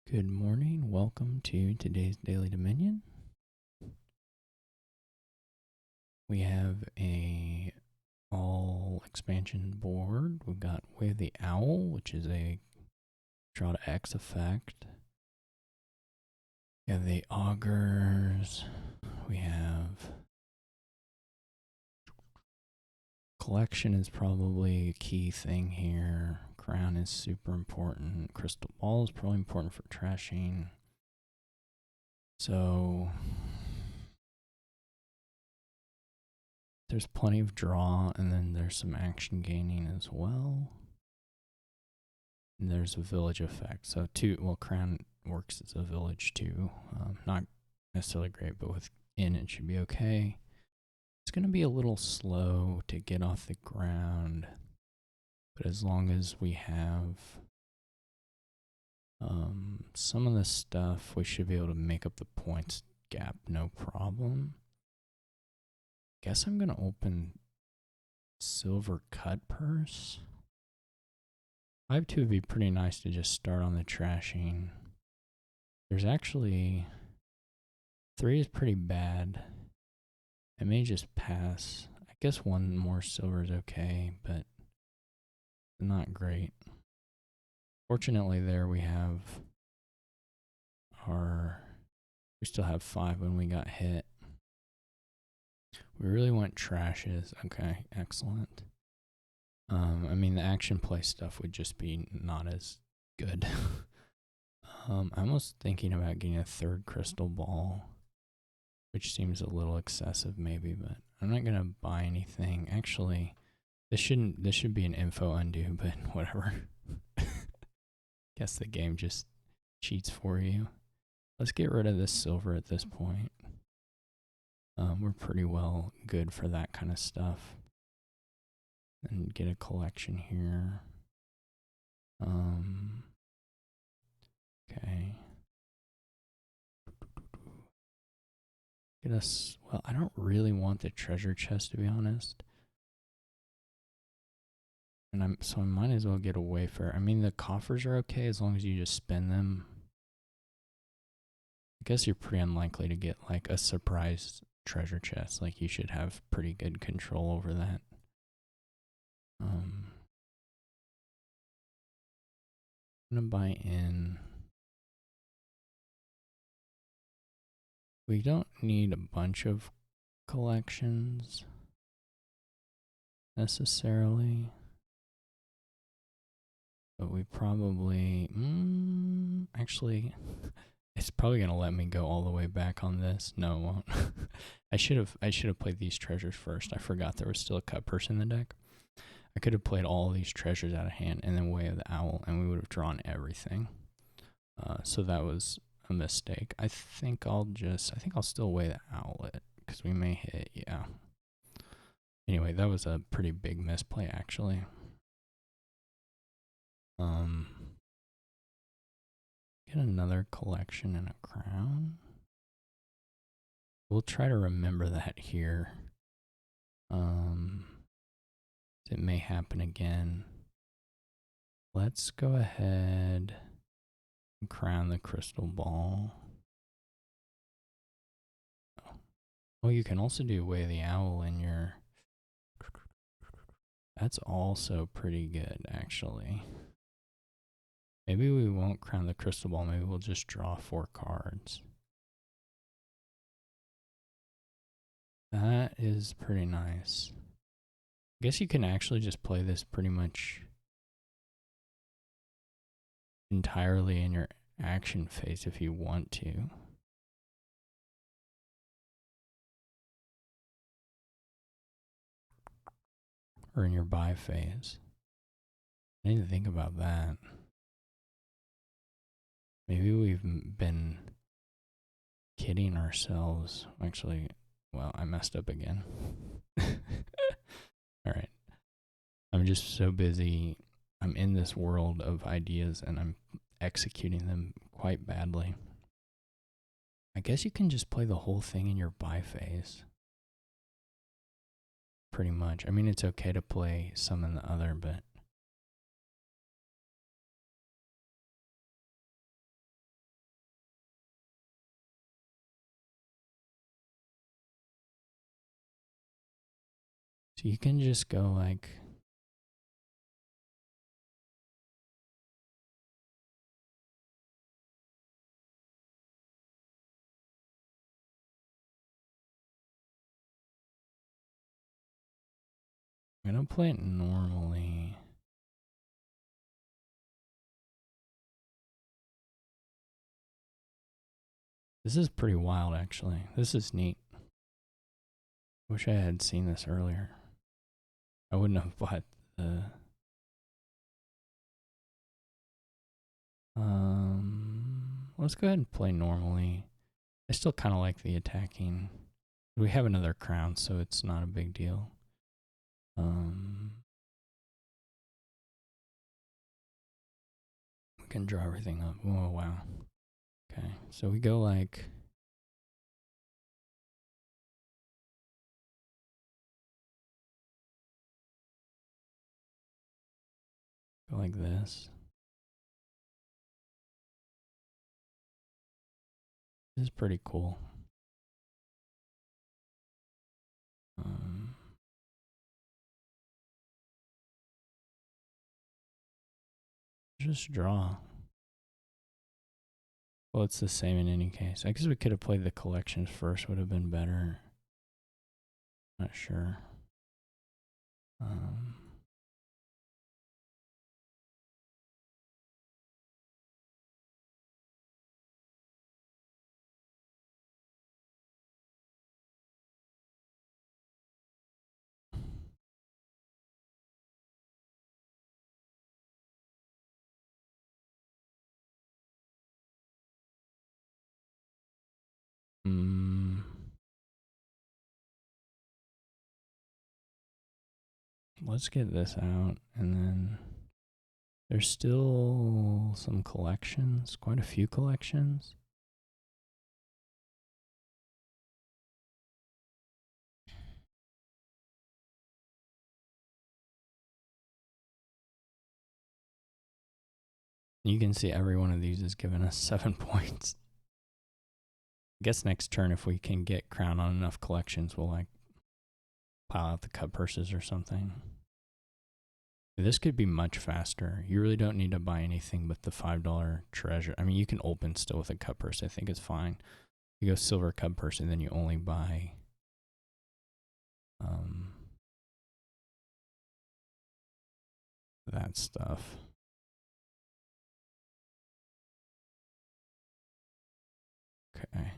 Good morning. Welcome to today's Daily Dominion. We have a all expansion board. We've got Way of the Owl, which is a draw to X effect. We have the Augurs. We have collection is probably a key thing here. Crown is super important. Crystal Ball is probably important for trashing. So there's plenty of draw, and then there's some action gaining as well. And there's a village effect. So Crown works as a village too. Not necessarily great, but within it should be okay. It's going to be a little slow to get off the ground, but as long as we have some of the stuff, we should be able to make up the points gap, no problem. Guess I'm going to open Silver Cut Purse. 5-2 would be pretty nice to just start on the trashing. There's actually 3 is pretty bad. I may just pass. I guess one more silver is okay, but not great. Fortunately, there we have we still have 5 when we got hit. We really want trashes. Okay, excellent. I mean, the action play stuff would just be not as good. I was thinking about getting a 3rd crystal ball, which seems a little excessive maybe, but I'm not going to buy anything. Actually, this should be an info undo, but whatever. Guess the game just cheats for you. Let's get rid of this silver at this point. We're pretty well good for that kind of stuff. And get a collection here. Okay. Get us. Well, I don't really want the treasure chest, to be honest. And I might as well get a Wayfarer. I mean, the coffers are okay as long as you just spend them. I guess you're pretty unlikely to get like a surprise treasure chest. Like you should have pretty good control over that. I'm gonna buy in. We don't need a bunch of collections necessarily, but we probably actually it's probably gonna let me go all the way back on this. No, it won't. I should have played these treasures first. I forgot there was still a cut purse in the deck. I could have played all of these treasures out of hand and then Way of the Owl, and we would have drawn everything. So that was a mistake. I think I'll still Way the Owlet because we may hit. Yeah. Anyway, that was a pretty big misplay actually. Get another collection and a crown. We'll try to remember that here. It may happen again. Let's go ahead and crown the crystal ball. Oh, you can also do Way of the Owl in your. That's also pretty good, actually. Maybe we won't crown the crystal ball. Maybe we'll just draw 4 cards. That is pretty nice. I guess you can actually just play this pretty much entirely in your action phase if you want to. Or in your buy phase. I need to think about that. Maybe we've been kidding ourselves. Actually, well, I messed up again. All right. I'm just so busy. I'm in this world of ideas and I'm executing them quite badly. I guess you can just play the whole thing in your buy phase. Pretty much. I mean, it's okay to play some in the other, but you can just go like, I'm gonna play it normally. This is pretty wild, actually. This is neat. Wish I had seen this earlier. I wouldn't have bought the... let's go ahead and play normally. I still kind of like the attacking. We have another crown, so it's not a big deal. We can draw everything up. Oh, wow. Okay, so we go like... Go like this. This is pretty cool. Just draw. Well, it's the same in any case. I guess we could have played the collections first, would have been better. Not sure. Let's get this out, and then there's still some collections, quite a few collections. You can see every one of these is giving us 7 points. I guess next turn, if we can get crown on enough collections, we'll like pile out the cut purses or something. This could be much faster. You really don't need to buy anything but the $5 treasure. I mean, you can open still with a cut purse. I think it's fine. You go silver cut purse, and then you only buy that stuff. Okay.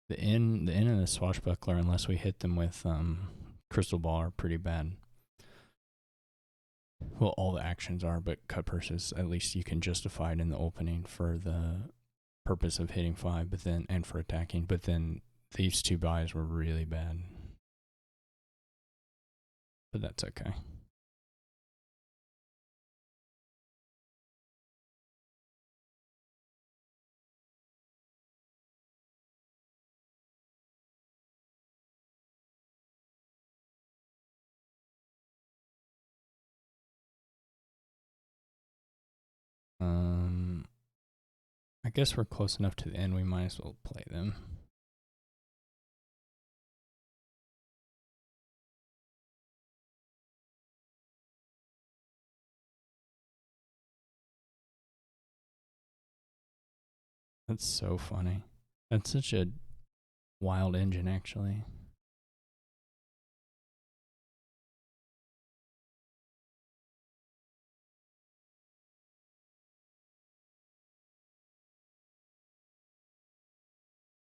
The inn and the swashbuckler, unless we hit them with crystal ball, are pretty bad. Well, all the actions are, but cut purses, at least you can justify it in the opening for the purpose of hitting 5, but then and for attacking. But then these 2 buys were really bad. But that's okay. I guess we're close enough to the end, we might as well play them. That's so funny. That's such a wild engine, actually.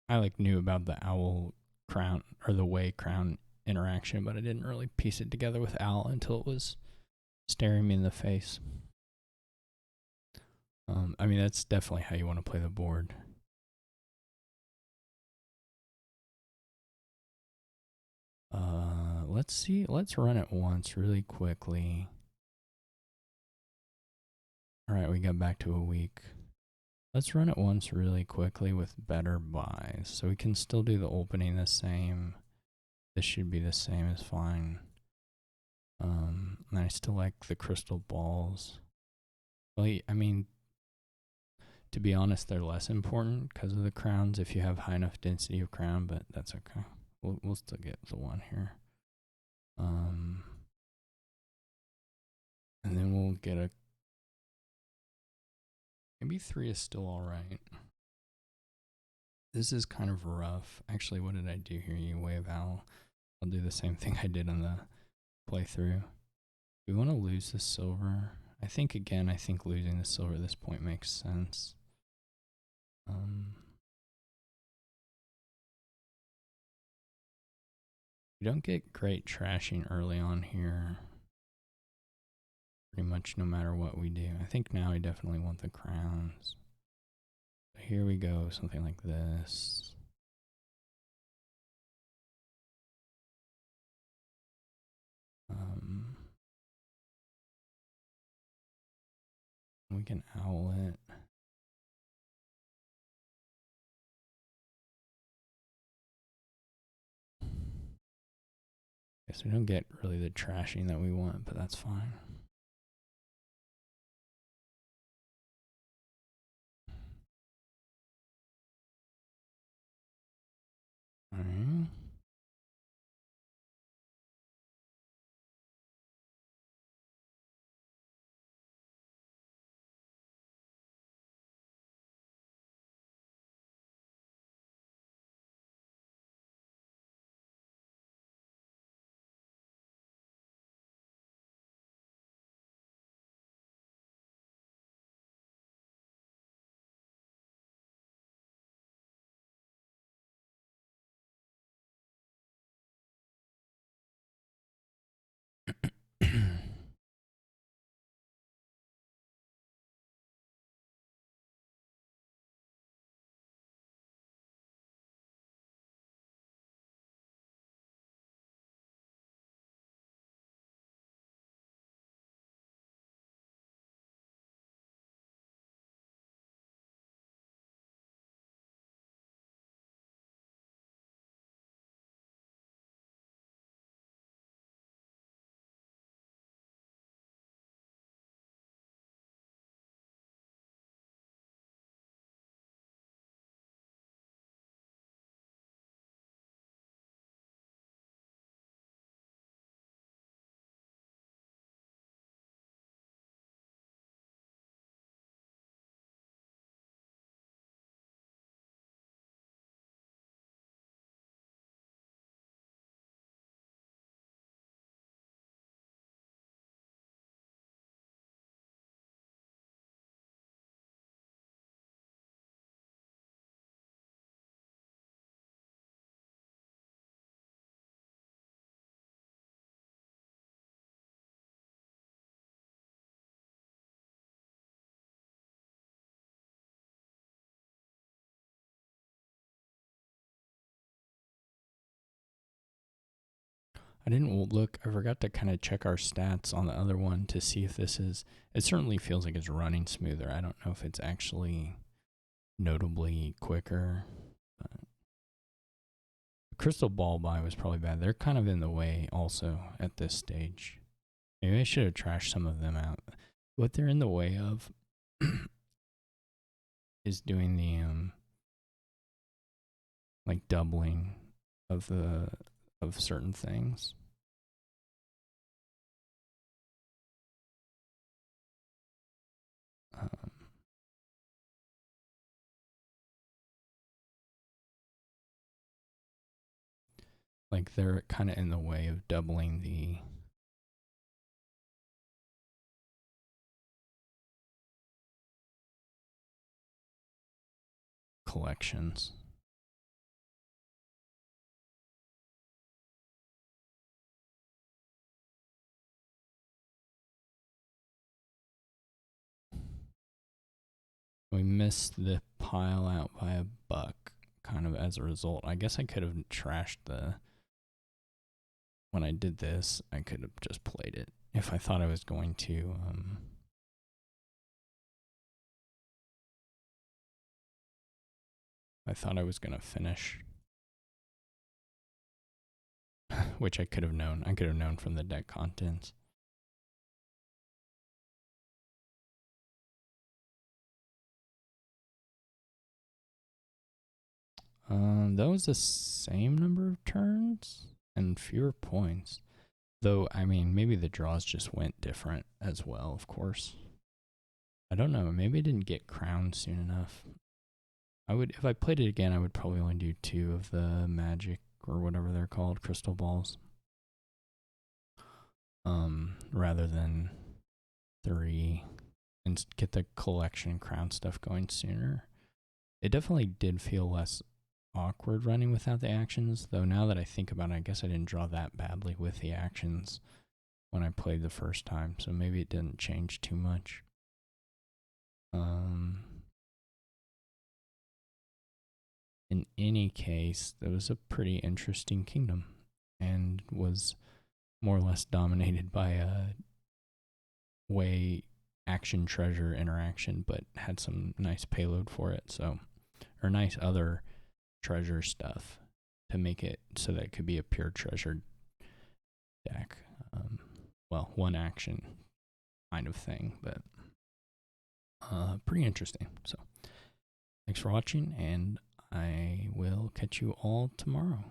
I like knew about the owl crown or the way crown interaction, but I didn't really piece it together with owl until it was staring me in the face. I mean, that's definitely how you want to play the board. Let's see. Let's run it once really quickly. All right, we got back to a week. Let's run it once really quickly with better buys. So we can still do the opening the same. This should be the same as fine. And I still like the crystal balls. Well, I mean, to be honest, they're less important because of the crowns if you have high enough density of crown, but that's okay. We'll still get the one here. And then we'll get a, maybe 3 is still all right. This is kind of rough. Actually, what did I do here, you wave owl? I'll do the same thing I did on the playthrough. We want to lose the silver. I think losing the silver at this point makes sense. We don't get great trashing early on here. Pretty much no matter what we do. I think now I definitely want the crowns. So here we go, something like this. We can owl it. Guess we don't get really the trashing that we want, but that's fine. Alright. I didn't look, I forgot to kind of check our stats on the other one to see if this is, it certainly feels like it's running smoother. I don't know if it's actually notably quicker. But the crystal ball buy was probably bad. They're kind of in the way also at this stage. Maybe I should have trashed some of them out. What they're in the way of is doing the like doubling of certain things. Like they're kind of in the way of doubling the collections. We missed the pile out by a buck kind of as a result. I guess I could have trashed when I did this, I could have just played it if I thought I was going to I thought I was going to finish, which I could have known. I could have known from the deck contents. That was the same number of turns and fewer points. Though, I mean, maybe the draws just went different as well, of course. I don't know. Maybe I didn't get crowned soon enough. If I played it again, I would probably only do 2 of the magic or whatever they're called, crystal balls. Rather than 3, and get the collection crown stuff going sooner. It definitely did feel less awkward running without the actions, though now that I think about it, I guess I didn't draw that badly with the actions when I played the first time, so maybe it didn't change too much. In any case, that was a pretty interesting kingdom and was more or less dominated by a way action treasure interaction, but had some nice payload for it, or nice other treasure stuff to make it so that it could be a pure treasure deck. Well, one action kind of thing, but pretty interesting. So thanks for watching, and I will catch you all tomorrow.